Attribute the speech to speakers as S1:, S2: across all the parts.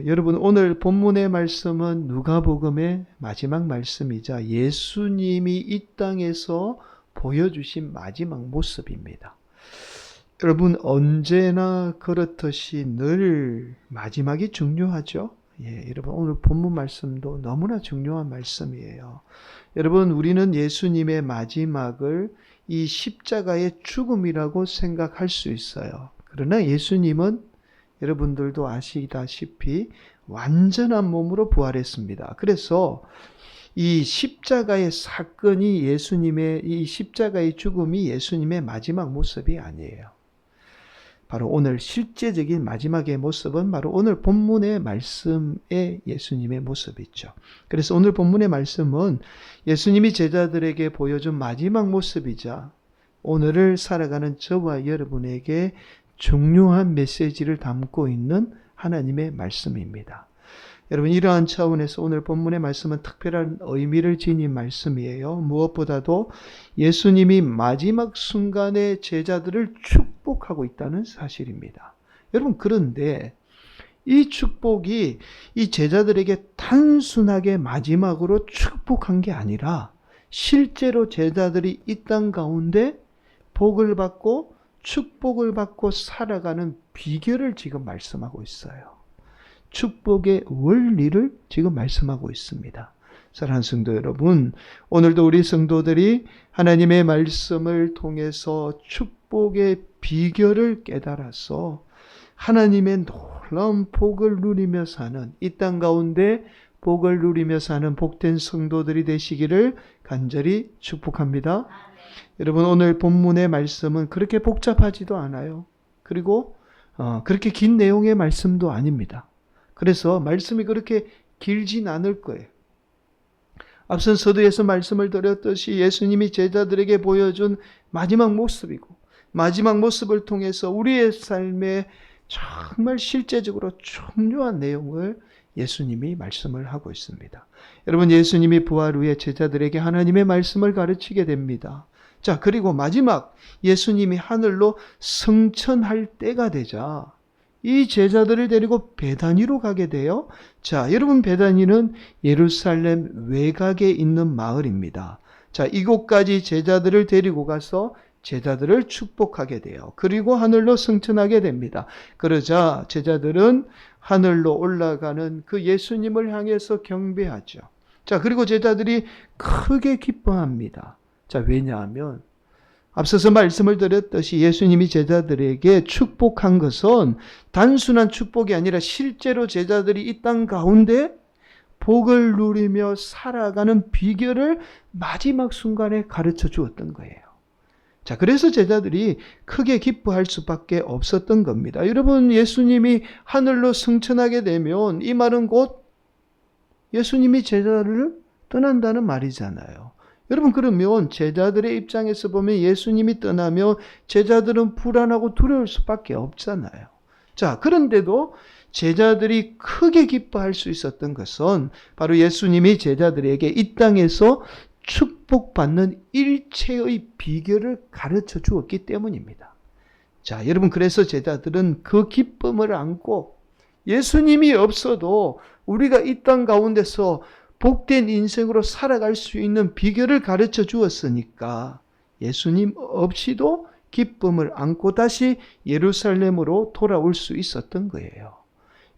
S1: 여러분 오늘 본문의 말씀은 누가복음의 마지막 말씀이자 예수님이 이 땅에서 보여주신 마지막 모습입니다. 여러분 언제나 그렇듯이 늘 마지막이 중요하죠. 여러분 오늘 본문 말씀도 너무나 중요한 말씀이에요. 여러분 우리는 예수님의 마지막을 이 십자가의 죽음이라고 생각할 수 있어요. 그러나 예수님은 여러분들도 아시다시피 완전한 몸으로 부활했습니다. 그래서 이 십자가의 사건이 이 십자가의 죽음이 예수님의 마지막 모습이 아니에요. 바로 오늘 실제적인 마지막의 모습은 바로 오늘 본문의 말씀의 예수님의 모습이죠. 그래서 오늘 본문의 말씀은 예수님이 제자들에게 보여준 마지막 모습이자 오늘을 살아가는 저와 여러분에게 중요한 메시지를 담고 있는 하나님의 말씀입니다. 여러분 이러한 차원에서 오늘 본문의 말씀은 특별한 의미를 지닌 말씀이에요. 무엇보다도 예수님이 마지막 순간에 제자들을 축복하고 있다는 사실입니다. 여러분 그런데 이 축복이 이 제자들에게 단순하게 마지막으로 축복한 게 아니라 실제로 제자들이 이 땅 가운데 복을 받고 축복을 받고 살아가는 비결을 지금 말씀하고 있어요. 축복의 원리를 지금 말씀하고 있습니다. 사랑하는 성도 여러분, 오늘도 우리 성도들이 하나님의 말씀을 통해서 축복의 비결을 깨달아서 하나님의 놀라운 복을 누리며 사는, 이 땅 가운데 복을 누리며 사는 복된 성도들이 되시기를 간절히 축복합니다. 여러분 오늘 본문의 말씀은 그렇게 복잡하지도 않아요. 그리고 그렇게 긴 내용의 말씀도 아닙니다. 그래서 말씀이 그렇게 길진 않을 거예요. 앞선 서두에서 말씀을 드렸듯이 예수님이 제자들에게 보여준 마지막 모습이고 마지막 모습을 통해서 우리의 삶에 정말 실제적으로 중요한 내용을 예수님이 말씀을 하고 있습니다. 여러분 예수님이 부활 후에 제자들에게 하나님의 말씀을 가르치게 됩니다. 자, 그리고 마지막 예수님이 하늘로 승천할 때가 되자 이 제자들을 데리고 베다니로 가게 돼요. 자, 여러분 베다니는 예루살렘 외곽에 있는 마을입니다. 자, 이곳까지 제자들을 데리고 가서 제자들을 축복하게 돼요. 그리고 하늘로 승천하게 됩니다. 그러자 제자들은 하늘로 올라가는 그 예수님을 향해서 경배하죠. 자, 그리고 제자들이 크게 기뻐합니다. 자, 왜냐하면 앞서서 말씀을 드렸듯이 예수님이 제자들에게 축복한 것은 단순한 축복이 아니라 실제로 제자들이 이 땅 가운데 복을 누리며 살아가는 비결을 마지막 순간에 가르쳐 주었던 거예요. 자, 그래서 제자들이 크게 기뻐할 수밖에 없었던 겁니다. 여러분, 예수님이 하늘로 승천하게 되면 이 말은 곧 예수님이 제자들을 떠난다는 말이잖아요. 여러분 그러면 제자들의 입장에서 보면 예수님이 떠나면 제자들은 불안하고 두려울 수밖에 없잖아요. 자, 그런데도 제자들이 크게 기뻐할 수 있었던 것은 바로 예수님이 제자들에게 이 땅에서 축복받는 일체의 비결을 가르쳐 주었기 때문입니다. 자, 여러분 그래서 제자들은 그 기쁨을 안고 예수님이 없어도 우리가 이 땅 가운데서 복된 인생으로 살아갈 수 있는 비결을 가르쳐 주었으니까 예수님 없이도 기쁨을 안고 다시 예루살렘으로 돌아올 수 있었던 거예요.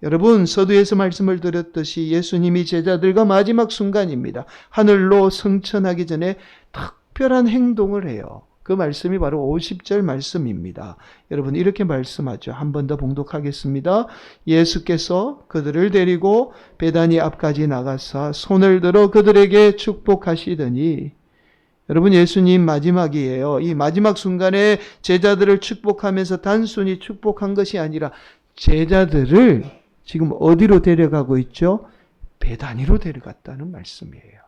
S1: 여러분 서두에서 말씀을 드렸듯이 예수님이 제자들과 마지막 순간입니다. 하늘로 승천하기 전에 특별한 행동을 해요. 그 말씀이 바로 50절 말씀입니다. 여러분 이렇게 말씀하죠. 한 번 더 봉독하겠습니다. 예수께서 그들을 데리고 베다니 앞까지 나가사 손을 들어 그들에게 축복하시더니, 여러분 예수님 마지막이에요. 이 마지막 순간에 제자들을 축복하면서 단순히 축복한 것이 아니라 제자들을 지금 어디로 데려가고 있죠? 베다니로 데려갔다는 말씀이에요.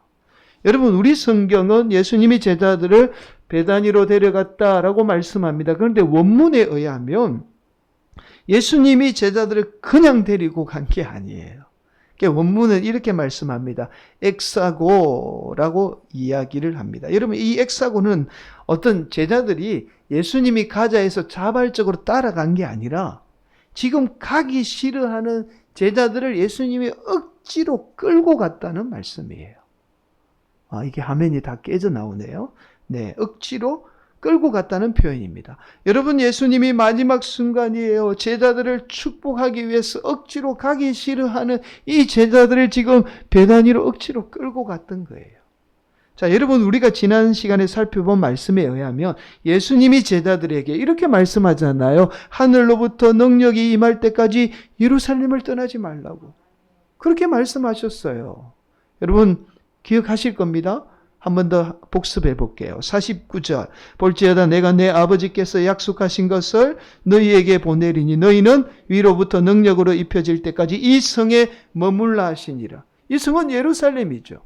S1: 여러분 우리 성경은 예수님이 제자들을 베다니로 데려갔다라고 말씀합니다. 그런데 원문에 의하면 예수님이 제자들을 그냥 데리고 간 게 아니에요. 원문은 이렇게 말씀합니다. 엑사고라고 이야기를 합니다. 여러분 이 엑사고는 어떤 제자들이 예수님이 가자 해서 자발적으로 따라간 게 아니라 지금 가기 싫어하는 제자들을 예수님이 억지로 끌고 갔다는 말씀이에요. 이게 화면이 다 깨져 나오네요. 네, 억지로 끌고 갔다는 표현입니다. 여러분, 예수님이 마지막 순간이에요. 제자들을 축복하기 위해서 억지로 가기 싫어하는 이 제자들을 지금 베다니로 억지로 끌고 갔던 거예요. 자, 여러분, 우리가 지난 시간에 살펴본 말씀에 의하면 예수님이 제자들에게 이렇게 말씀하잖아요. 하늘로부터 능력이 임할 때까지 예루살렘을 떠나지 말라고. 그렇게 말씀하셨어요. 여러분, 기억하실 겁니다. 한 번 더 복습해 볼게요. 49절. 볼지어다 내가 내 아버지께서 약속하신 것을 너희에게 보내리니 너희는 위로부터 능력으로 입혀질 때까지 이 성에 머물라 하시니라. 이 성은 예루살렘이죠.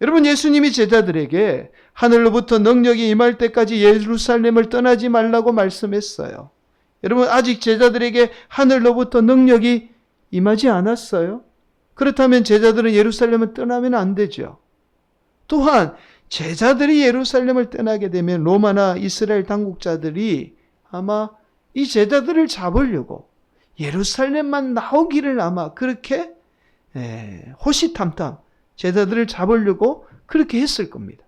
S1: 여러분, 예수님이 제자들에게 하늘로부터 능력이 임할 때까지 예루살렘을 떠나지 말라고 말씀했어요. 여러분, 아직 제자들에게 하늘로부터 능력이 임하지 않았어요. 그렇다면 제자들은 예루살렘을 떠나면 안 되죠. 또한 제자들이 예루살렘을 떠나게 되면 로마나 이스라엘 당국자들이 아마 이 제자들을 잡으려고 예루살렘만 나오기를 아마 그렇게 호시탐탐 제자들을 잡으려고 그렇게 했을 겁니다.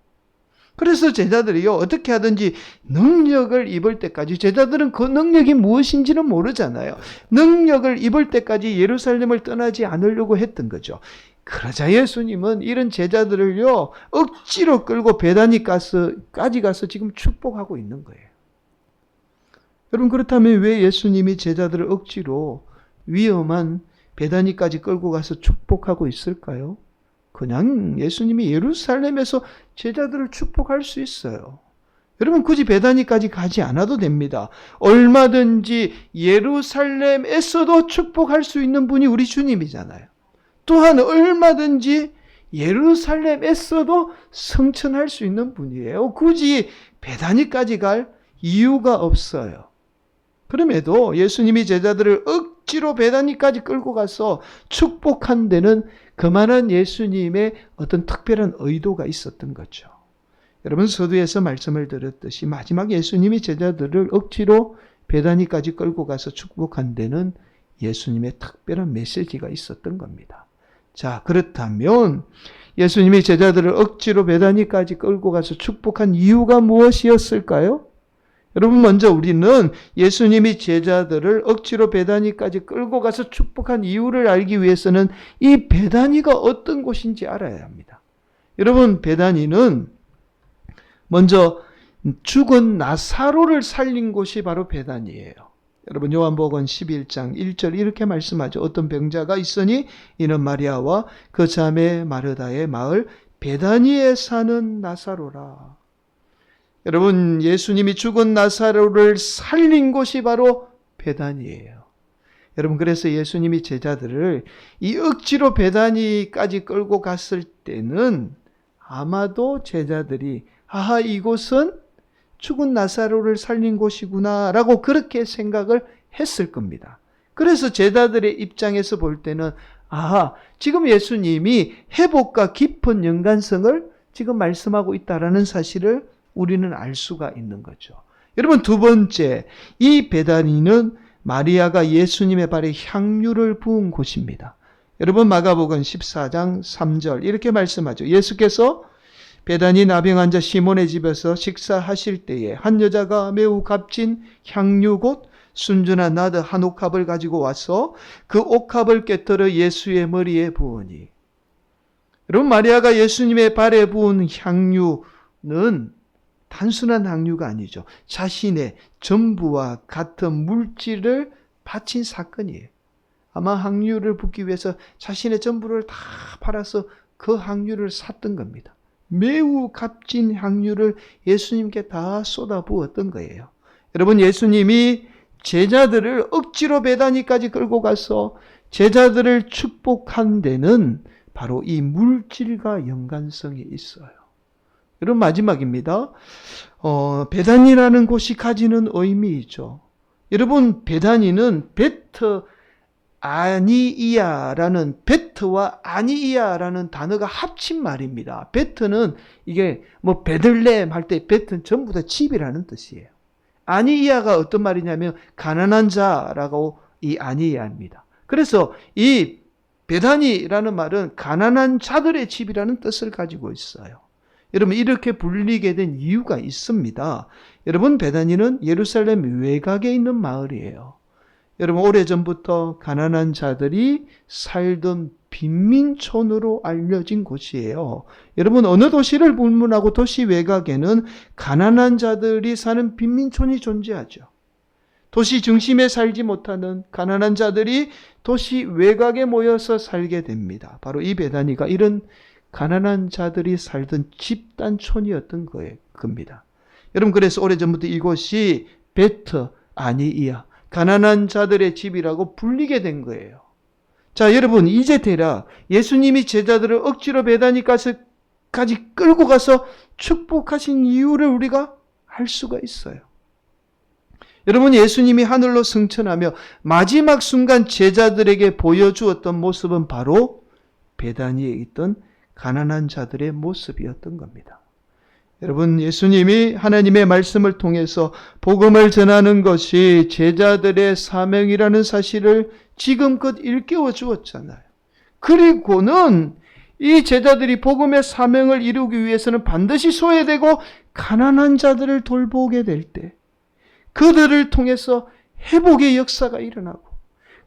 S1: 그래서 제자들이요, 어떻게 하든지 능력을 입을 때까지, 제자들은 그 능력이 무엇인지는 모르잖아요. 능력을 입을 때까지 예루살렘을 떠나지 않으려고 했던 거죠. 그러자 예수님은 이런 제자들을요, 억지로 끌고 베다니까지 가서 지금 축복하고 있는 거예요. 여러분, 그렇다면 왜 예수님이 제자들을 억지로 위험한 베다니까지 끌고 가서 축복하고 있을까요? 그냥 예수님이 예루살렘에서 제자들을 축복할 수 있어요. 여러분, 굳이 베다니까지 가지 않아도 됩니다. 얼마든지 예루살렘에서도 축복할 수 있는 분이 우리 주님이잖아요. 또한 얼마든지 예루살렘에서도 성천할 수 있는 분이에요. 굳이 베다니까지 갈 이유가 없어요. 그럼에도 예수님이 제자들을 억지로 베다니까지 끌고 가서 축복한 데는 그만한 예수님의 어떤 특별한 의도가 있었던 거죠. 여러분, 서두에서 말씀을 드렸듯이 마지막 예수님이 제자들을 억지로 베다니까지 끌고 가서 축복한 데는 예수님의 특별한 메시지가 있었던 겁니다. 자, 그렇다면 예수님이 제자들을 억지로 베다니까지 끌고 가서 축복한 이유가 무엇이었을까요? 여러분, 먼저 우리는 예수님이 제자들을 억지로 베다니까지 끌고 가서 축복한 이유를 알기 위해서는 이 베다니가 어떤 곳인지 알아야 합니다. 여러분, 베다니는 먼저 죽은 나사로를 살린 곳이 바로 베다니예요. 여러분, 요한복음 11장 1절 이렇게 말씀하죠. 어떤 병자가 있으니 이는 마리아와 그 자매 마르다의 마을 베다니에 사는 나사로라. 여러분, 예수님이 죽은 나사로를 살린 곳이 바로 베다니예요. 여러분, 그래서 예수님이 제자들을 이 억지로 베다니까지 끌고 갔을 때는 아마도 제자들이 이곳은 죽은 나사로를 살린 곳이구나 라고 그렇게 생각을 했을 겁니다. 그래서 제자들의 입장에서 볼 때는 지금 예수님이 회복과 깊은 연관성을 지금 말씀하고 있다라는 사실을 우리는 알 수가 있는 거죠. 여러분, 두 번째, 이 베다니는 마리아가 예수님의 발에 향유를 부은 곳입니다. 여러분, 마가복음 14장 3절 이렇게 말씀하죠. 예수께서 베다니 나병 환자 시몬의 집에서 식사하실 때에 한 여자가 매우 값진 향유 곧 순전한 나드 한 옥합을 가지고 와서 그 옥합을 꿰뚫어 예수의 머리에 부으니. 여러분, 마리아가 예수님의 발에 부은 향유는 단순한 향유가 아니죠. 자신의 전부와 같은 물질을 바친 사건이에요. 아마 향유를 붓기 위해서 자신의 전부를 다 팔아서 그 향유를 샀던 겁니다. 매우 값진 향유를 예수님께 다 쏟아 부었던 거예요. 여러분, 예수님이 제자들을 억지로 베다니까지 끌고 가서 제자들을 축복한 데는 바로 이 물질과 연관성이 있어요. 여러분, 마지막입니다. 베다니라는 곳이 가지는 의미이죠. 여러분, 베다니는 베트와 아니이아라는 단어가 합친 말입니다. 베트는 이게 베들레헴 할 때 베트는 전부 다 집이라는 뜻이에요. 아니이아가 어떤 말이냐면 가난한 자라고 이 아니이아입니다. 그래서 이 베다니라는 말은 가난한 자들의 집이라는 뜻을 가지고 있어요. 여러분, 이렇게 불리게 된 이유가 있습니다. 여러분, 베다니는 예루살렘 외곽에 있는 마을이에요. 여러분, 오래전부터 가난한 자들이 살던 빈민촌으로 알려진 곳이에요. 여러분, 어느 도시를 불문하고 도시 외곽에는 가난한 자들이 사는 빈민촌이 존재하죠. 도시 중심에 살지 못하는 가난한 자들이 도시 외곽에 모여서 살게 됩니다. 바로 이 베다니가 이런 가난한 자들이 살던 집단촌이었던 겁니다. 여러분, 그래서 오래전부터 이곳이 베트 아니이야, 가난한 자들의 집이라고 불리게 된 거예요. 자, 여러분, 이제 대략 예수님이 제자들을 억지로 베다니까지 끌고 가서 축복하신 이유를 우리가 알 수가 있어요. 여러분, 예수님이 하늘로 승천하며 마지막 순간 제자들에게 보여주었던 모습은 바로 베다니에 있던 가난한 자들의 모습이었던 겁니다. 여러분, 예수님이 하나님의 말씀을 통해서 복음을 전하는 것이 제자들의 사명이라는 사실을 지금껏 일깨워 주었잖아요. 그리고는 이 제자들이 복음의 사명을 이루기 위해서는 반드시 소외되고 가난한 자들을 돌보게 될 때 그들을 통해서 회복의 역사가 일어나고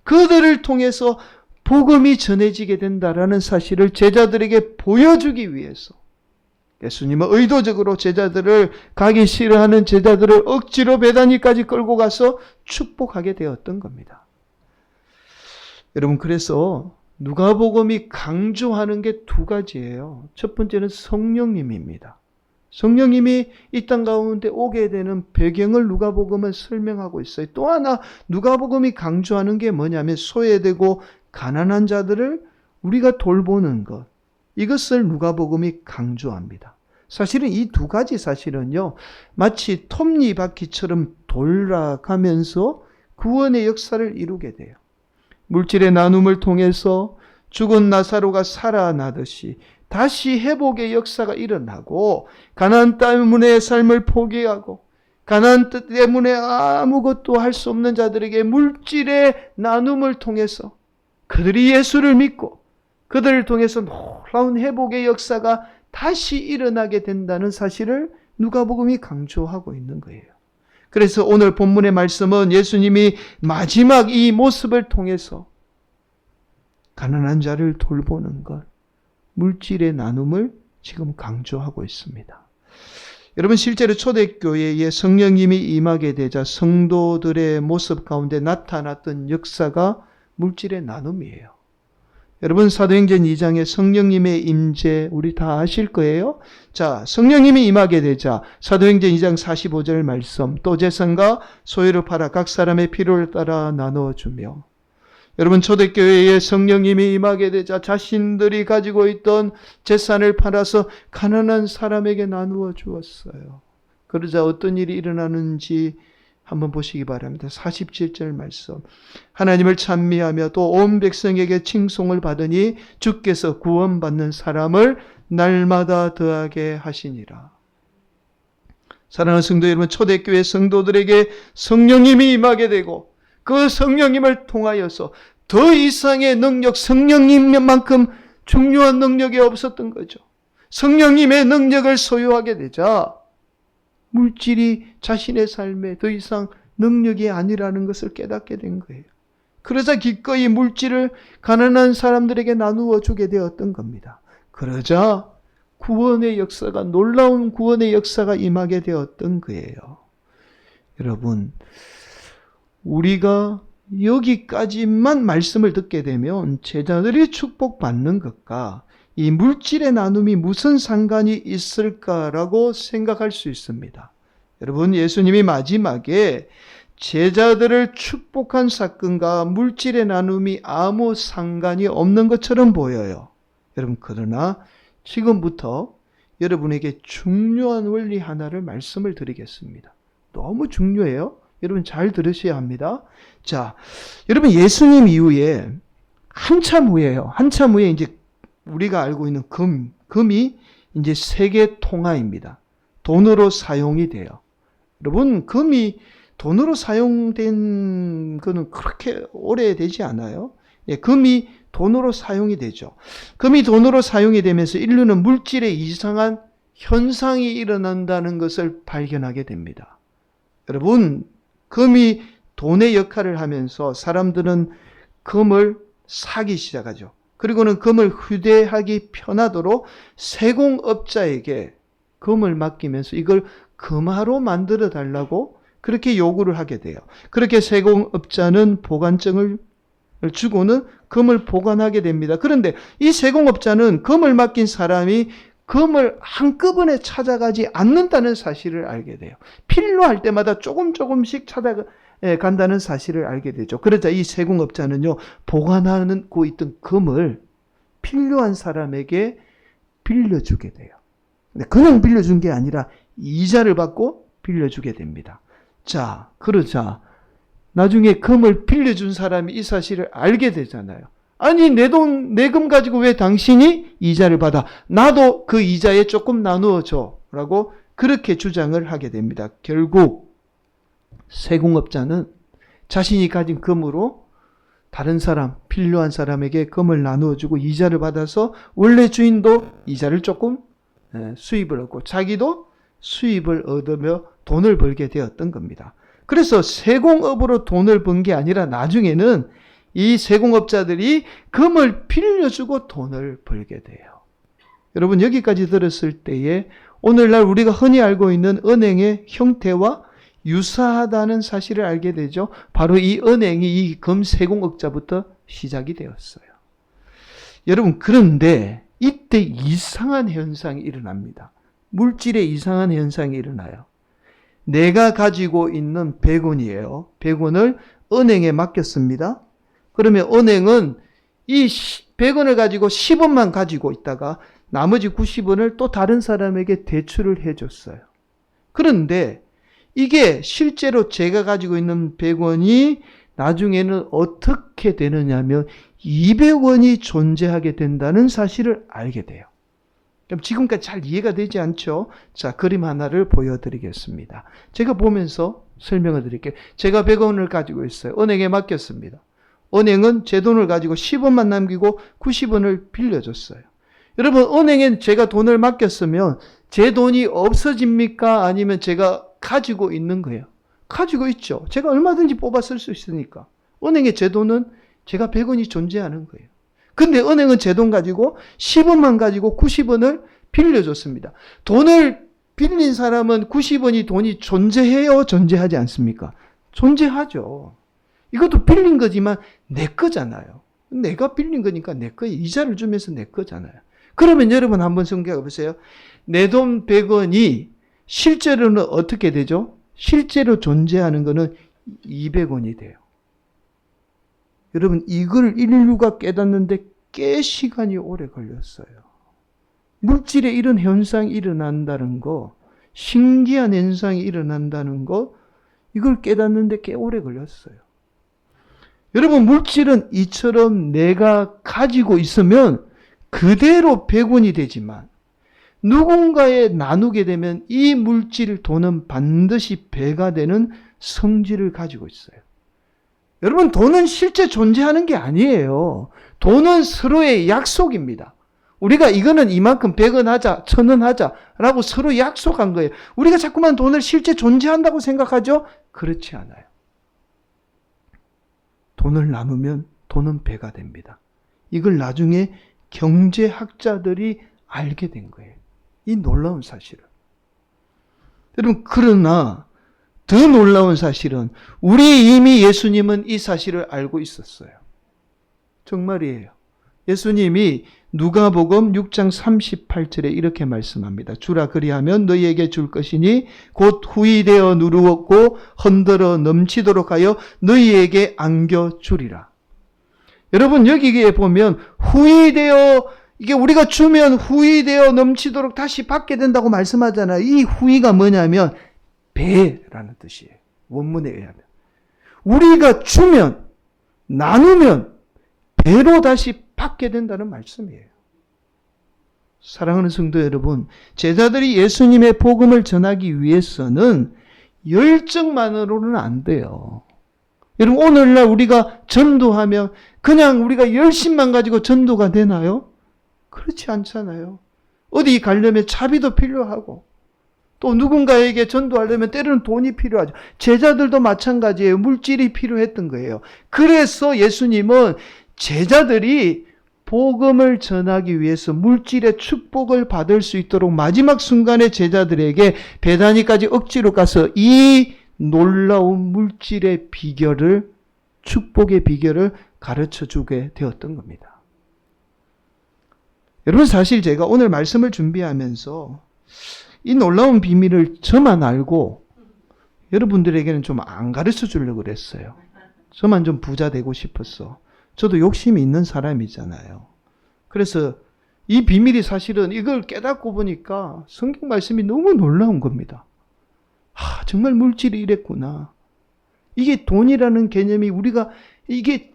S1: 그들을 통해서 복음이 전해지게 된다라는 사실을 제자들에게 보여주기 위해서 예수님은 의도적으로 제자들을, 가기 싫어하는 제자들을 억지로 베다니까지 끌고 가서 축복하게 되었던 겁니다. 여러분, 그래서 누가복음이 강조하는 게 두 가지예요. 첫 번째는 성령님입니다. 성령님이 이 땅 가운데 오게 되는 배경을 누가복음은 설명하고 있어요. 또 하나 누가복음이 강조하는 게 뭐냐면 소외되고 가난한 자들을 우리가 돌보는 것. 이것을 누가복음이 강조합니다. 사실은 이 두 가지 사실은요, 마치 톱니바퀴처럼 돌아가면서 구원의 역사를 이루게 돼요. 물질의 나눔을 통해서 죽은 나사로가 살아나듯이 다시 회복의 역사가 일어나고, 가난 때문에 삶을 포기하고 가난 때문에 아무것도 할 수 없는 자들에게 물질의 나눔을 통해서 그들이 예수를 믿고 그들을 통해서 놀라운 회복의 역사가 다시 일어나게 된다는 사실을 누가복음이 강조하고 있는 거예요. 그래서 오늘 본문의 말씀은 예수님이 마지막 이 모습을 통해서 가난한 자를 돌보는 것, 물질의 나눔을 지금 강조하고 있습니다. 여러분, 실제로 초대교회에 성령님이 임하게 되자 성도들의 모습 가운데 나타났던 역사가 물질의 나눔이에요. 여러분, 사도행전 2장에 성령님의 임재 우리 다 아실 거예요. 자, 성령님이 임하게 되자 사도행전 2장 45절 말씀, 또 재산과 소유를 팔아 각 사람의 필요를 따라 나누어주며, 여러분, 초대교회에 성령님이 임하게 되자 자신들이 가지고 있던 재산을 팔아서 가난한 사람에게 나누어 주었어요. 그러자 어떤 일이 일어나는지 한번 보시기 바랍니다. 47절 말씀. 하나님을 찬미하며 또 온 백성에게 칭송을 받으니 주께서 구원받는 사람을 날마다 더하게 하시니라. 사랑하는 성도 여러분, 초대교회 성도들에게 성령님이 임하게 되고 그 성령님을 통하여서 더 이상의 능력, 성령님만큼 중요한 능력이 없었던 거죠. 성령님의 능력을 소유하게 되자 물질이 자신의 삶에 더 이상 능력이 아니라는 것을 깨닫게 된 거예요. 그러자 기꺼이 물질을 가난한 사람들에게 나누어 주게 되었던 겁니다. 그러자 구원의 역사가, 놀라운 구원의 역사가 임하게 되었던 거예요. 여러분, 우리가 여기까지만 말씀을 듣게 되면 제자들이 축복받는 것과 이 물질의 나눔이 무슨 상관이 있을까라고 생각할 수 있습니다. 여러분, 예수님이 마지막에 제자들을 축복한 사건과 물질의 나눔이 아무 상관이 없는 것처럼 보여요. 여러분, 그러나 지금부터 여러분에게 중요한 원리 하나를 말씀을 드리겠습니다. 너무 중요해요. 여러분, 잘 들으셔야 합니다. 자, 여러분, 예수님 이후에 한참 후에요. 한참 후에 이제 우리가 알고 있는 금이 이제 세계 통화입니다. 돈으로 사용이 돼요. 여러분, 금이 돈으로 사용된 거는 그렇게 오래되지 않아요. 금이 돈으로 사용이 되죠. 금이 돈으로 사용이 되면서 인류는 물질에 이상한 현상이 일어난다는 것을 발견하게 됩니다. 여러분, 금이 돈의 역할을 하면서 사람들은 금을 사기 시작하죠. 그리고는 금을 휴대하기 편하도록 세공업자에게 금을 맡기면서 이걸 금화로 만들어 달라고 그렇게 요구를 하게 돼요. 그렇게 세공업자는 보관증을 주고는 금을 보관하게 됩니다. 그런데 이 세공업자는 금을 맡긴 사람이 금을 한꺼번에 찾아가지 않는다는 사실을 알게 돼요. 필요할 때마다 조금씩 찾아간다는 사실을 알게 되죠. 그러자 이 세공업자는요, 보관하고 있던 금을 필요한 사람에게 빌려주게 돼요. 근데 그냥 빌려준 게 아니라 이자를 받고 빌려주게 됩니다. 자, 그러자 나중에 금을 빌려준 사람이 이 사실을 알게 되잖아요. 아니, 내 돈, 내 금 가지고 왜 당신이 이자를 받아? 나도 그 이자에 조금 나누어 줘. 라고 그렇게 주장을 하게 됩니다. 결국 세공업자는 자신이 가진 금으로 다른 사람, 필요한 사람에게 금을 나누어 주고 이자를 받아서 원래 주인도 이자를 조금 수입을 얻고 자기도 수입을 얻으며 돈을 벌게 되었던 겁니다. 그래서 세공업으로 돈을 번 게 아니라 나중에는 이 세공업자들이 금을 빌려주고 돈을 벌게 돼요. 여러분, 여기까지 들었을 때에 오늘날 우리가 흔히 알고 있는 은행의 형태와 유사하다는 사실을 알게 되죠. 바로 이 은행이 이 금 세공업자부터 시작이 되었어요. 여러분, 그런데 이때 이상한 현상이 일어납니다. 물질에 이상한 현상이 일어나요. 내가 가지고 있는 100원이에요. 100원을 은행에 맡겼습니다. 그러면 은행은 이 100원을 가지고 10원만 가지고 있다가 나머지 90원을 또 다른 사람에게 대출을 해줬어요. 그런데 이게 실제로 제가 가지고 있는 100원이 나중에는 어떻게 되느냐면 200원이 존재하게 된다는 사실을 알게 돼요. 그럼 지금까지 잘 이해가 되지 않죠? 자, 그림 하나를 보여드리겠습니다. 제가 보면서 설명을 드릴게요. 제가 100원을 가지고 있어요. 은행에 맡겼습니다. 은행은 제 돈을 가지고 10원만 남기고 90원을 빌려줬어요. 여러분, 은행에 제가 돈을 맡겼으면 제 돈이 없어집니까? 아니면 제가 가지고 있는 거예요? 가지고 있죠. 제가 얼마든지 뽑아 쓸 수 있으니까. 은행에 제 돈은 제가 100원이 존재하는 거예요. 근데 은행은 제 돈 가지고 10원만 가지고 90원을 빌려줬습니다. 돈을 빌린 사람은 90원이 돈이 존재해요? 존재하지 않습니까? 존재하죠. 이것도 빌린 거지만 내 거잖아요. 내가 빌린 거니까 내 거예요. 이자를 주면서 내 거잖아요. 그러면 여러분 한번 생각해 보세요. 내 돈 100원이 실제로는 어떻게 되죠? 실제로 존재하는 거는 200원이 돼요. 여러분, 이걸 인류가 깨닫는데 꽤 시간이 오래 걸렸어요. 물질에 이런 현상이 일어난다는 거, 신기한 현상이 일어난다는 거, 이걸 깨닫는데 꽤 오래 걸렸어요. 여러분, 물질은 이처럼 내가 가지고 있으면 그대로 100원이 되지만 누군가에 나누게 되면 이 물질 돈은 반드시 배가 되는 성질을 가지고 있어요. 여러분, 돈은 실제 존재하는 게 아니에요. 돈은 서로의 약속입니다. 우리가 이거는 이만큼 100원 하자, 1000원 하자라고 서로 약속한 거예요. 우리가 자꾸만 돈을 실제 존재한다고 생각하죠? 그렇지 않아요. 돈을 나누면 돈은 배가 됩니다. 이걸 나중에 경제학자들이 알게 된 거예요. 이 놀라운 사실을. 여러분, 그러나 더 놀라운 사실은 우리 이미 예수님은 이 사실을 알고 있었어요. 정말이에요. 예수님이 누가복음 6장 38절에 이렇게 말씀합니다. 주라 그리하면 너희에게 줄 것이니 곧 후이되어 누르었고 흔들어 넘치도록 하여 너희에게 안겨주리라. 여러분, 여기에 보면 후이되어, 이게 우리가 주면 후이되어 넘치도록 다시 받게 된다고 말씀하잖아요. 이 후이가 뭐냐면 배라는 뜻이에요. 원문에 의하면. 우리가 주면, 나누면 배로 다시 받게 된다는 말씀이에요. 사랑하는 성도 여러분, 제자들이 예수님의 복음을 전하기 위해서는 열정만으로는 안 돼요. 여러분, 오늘날 우리가 전도하면 그냥 우리가 열심만 가지고 전도가 되나요? 그렇지 않잖아요. 어디 가려면 차비도 필요하고, 또 누군가에게 전도하려면 때로는 돈이 필요하죠. 제자들도 마찬가지예요. 물질이 필요했던 거예요. 그래서 예수님은 제자들이 복음을 전하기 위해서 물질의 축복을 받을 수 있도록 마지막 순간에 제자들에게 베다니까지 억지로 가서 이 놀라운 물질의 비결을, 축복의 비결을 가르쳐 주게 되었던 겁니다. 여러분, 사실 제가 오늘 말씀을 준비하면서 이 놀라운 비밀을 저만 알고 여러분들에게는 좀 안 가르쳐 주려고 그랬어요. 저만 좀 부자 되고 싶었어. 저도 욕심이 있는 사람이잖아요. 그래서 이 비밀이 사실은 이걸 깨닫고 보니까 성경 말씀이 너무 놀라운 겁니다. 정말 물질이 이랬구나. 이게 돈이라는 개념이 우리가 이게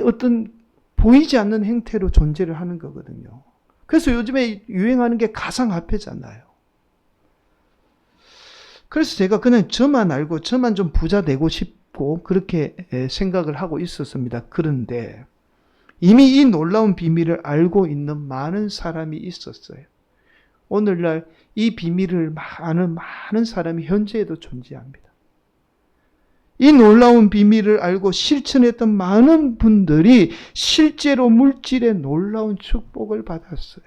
S1: 어떤 보이지 않는 행태로 존재를 하는 거거든요. 그래서 요즘에 유행하는 게 가상화폐잖아요. 그래서 제가 그냥 저만 알고 저만 좀 부자 되고 싶고 그렇게 생각을 하고 있었습니다. 그런데 이미 이 놀라운 비밀을 알고 있는 많은 사람이 있었어요. 오늘날 이 비밀을 아는 많은 사람이 현재에도 존재합니다. 이 놀라운 비밀을 알고 실천했던 많은 분들이 실제로 물질의 놀라운 축복을 받았어요.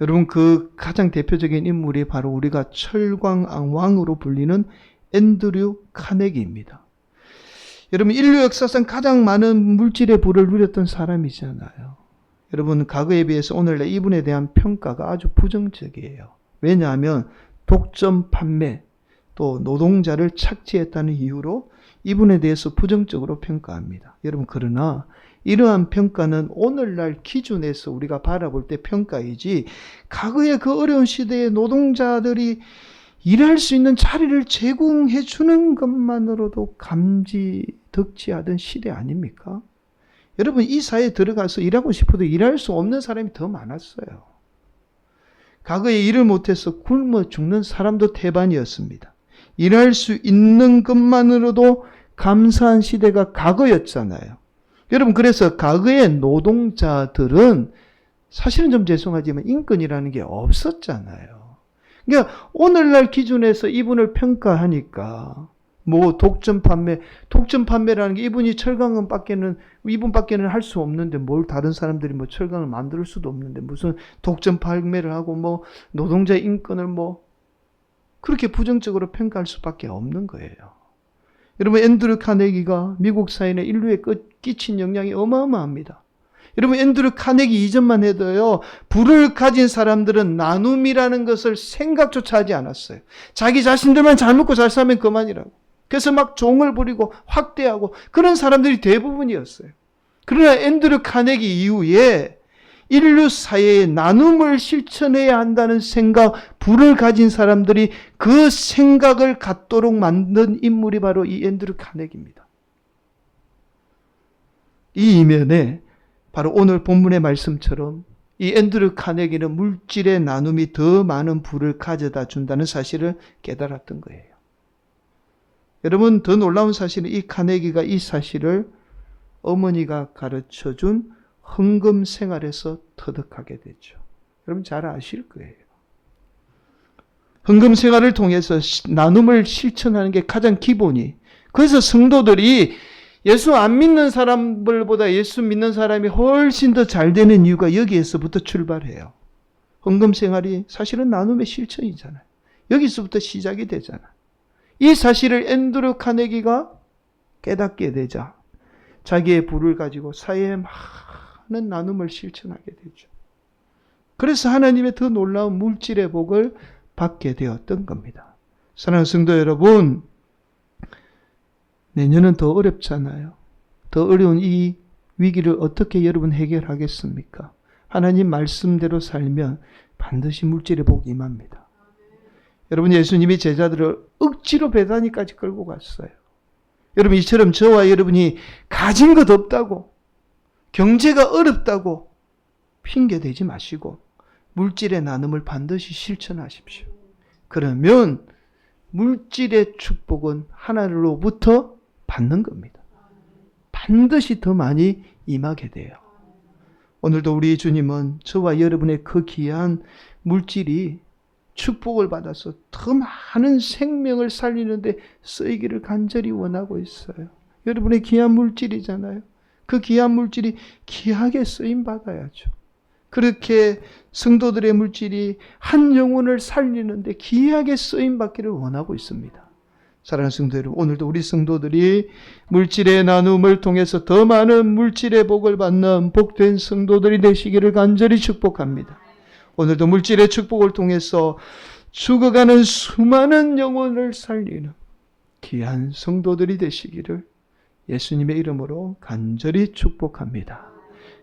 S1: 여러분, 그 가장 대표적인 인물이 바로 우리가 철광왕으로 불리는 앤드류 카네기입니다. 여러분, 인류 역사상 가장 많은 물질의 부를 누렸던 사람이잖아요. 여러분, 과거에 비해서 오늘날 이분에 대한 평가가 아주 부정적이에요. 왜냐하면 독점 판매, 또 노동자를 착취했다는 이유로 이분에 대해서 부정적으로 평가합니다. 여러분, 그러나 이러한 평가는 오늘날 기준에서 우리가 바라볼 때 평가이지, 과거의 그 어려운 시대에 노동자들이 일할 수 있는 자리를 제공해 주는 것만으로도 덕지하던 시대 아닙니까? 여러분, 이 사회에 들어가서 일하고 싶어도 일할 수 없는 사람이 더 많았어요. 과거에 일을 못해서 굶어 죽는 사람도 태반이었습니다. 일할 수 있는 것만으로도 감사한 시대가 과거였잖아요. 여러분, 그래서 과거의 노동자들은 사실은 좀 죄송하지만 인권이라는 게 없었잖아요. 그러니까 오늘날 기준에서 이분을 평가하니까 독점 판매라는 게 이분밖에는 할 수 없는데 뭘 다른 사람들이 철강을 만들 수도 없는데 무슨 독점 판매를 하고 노동자 인권을 그렇게 부정적으로 평가할 수밖에 없는 거예요. 여러분, 앤드류 카네기가 미국 사회에 인류에 끼친 영향이 어마어마합니다. 여러분, 앤드류 카네기 이전만 해도요, 부를 가진 사람들은 나눔이라는 것을 생각조차 하지 않았어요. 자기 자신들만 잘 먹고 잘 살면 그만이라고. 그래서 종을 부리고 확대하고 그런 사람들이 대부분이었어요. 그러나 앤드류 카네기 이후에 인류 사회에 나눔을 실천해야 한다는 생각, 부를 가진 사람들이 그 생각을 갖도록 만든 인물이 바로 이 앤드류 카네기입니다. 이 이면에 바로 오늘 본문의 말씀처럼 이 앤드류 카네기는 물질의 나눔이 더 많은 부를 가져다 준다는 사실을 깨달았던 거예요. 여러분, 더 놀라운 사실은 이 카네기가 이 사실을 어머니가 가르쳐준 헌금 생활에서 터득하게 되죠. 여러분, 잘 아실 거예요. 헌금 생활을 통해서 나눔을 실천하는 게 가장 기본이. 그래서 성도들이 예수 안 믿는 사람들보다 예수 믿는 사람이 훨씬 더 잘 되는 이유가 여기에서부터 출발해요. 헌금 생활이 사실은 나눔의 실천이잖아요. 여기서부터 시작이 되잖아요. 이 사실을 앤드류 카네기가 깨닫게 되자 자기의 부를 가지고 사회에 많은 나눔을 실천하게 되죠. 그래서 하나님의 더 놀라운 물질의 복을 받게 되었던 겁니다. 사랑하는 성도 여러분, 내년은 더 어렵잖아요. 더 어려운 이 위기를 어떻게 여러분 해결하겠습니까? 하나님 말씀대로 살면 반드시 물질의 복이 임합니다. 여러분, 예수님이 제자들을 억지로 베다니까지 끌고 갔어요. 여러분, 이처럼 저와 여러분이 가진 것 없다고, 경제가 어렵다고 핑계대지 마시고 물질의 나눔을 반드시 실천하십시오. 그러면 물질의 축복은 하나님으로부터 받는 겁니다. 반드시 더 많이 임하게 돼요. 오늘도 우리 주님은 저와 여러분의 그 귀한 물질이 축복을 받아서 더 많은 생명을 살리는데 쓰이기를 간절히 원하고 있어요. 여러분의 귀한 물질이잖아요. 그 귀한 물질이 귀하게 쓰임 받아야죠. 그렇게 성도들의 물질이 한 영혼을 살리는데 귀하게 쓰임 받기를 원하고 있습니다. 사랑하는 성도 여러분, 오늘도 우리 성도들이 물질의 나눔을 통해서 더 많은 물질의 복을 받는 복된 성도들이 되시기를 간절히 축복합니다. 오늘도 물질의 축복을 통해서 죽어가는 수많은 영혼을 살리는 귀한 성도들이 되시기를 예수님의 이름으로 간절히 축복합니다.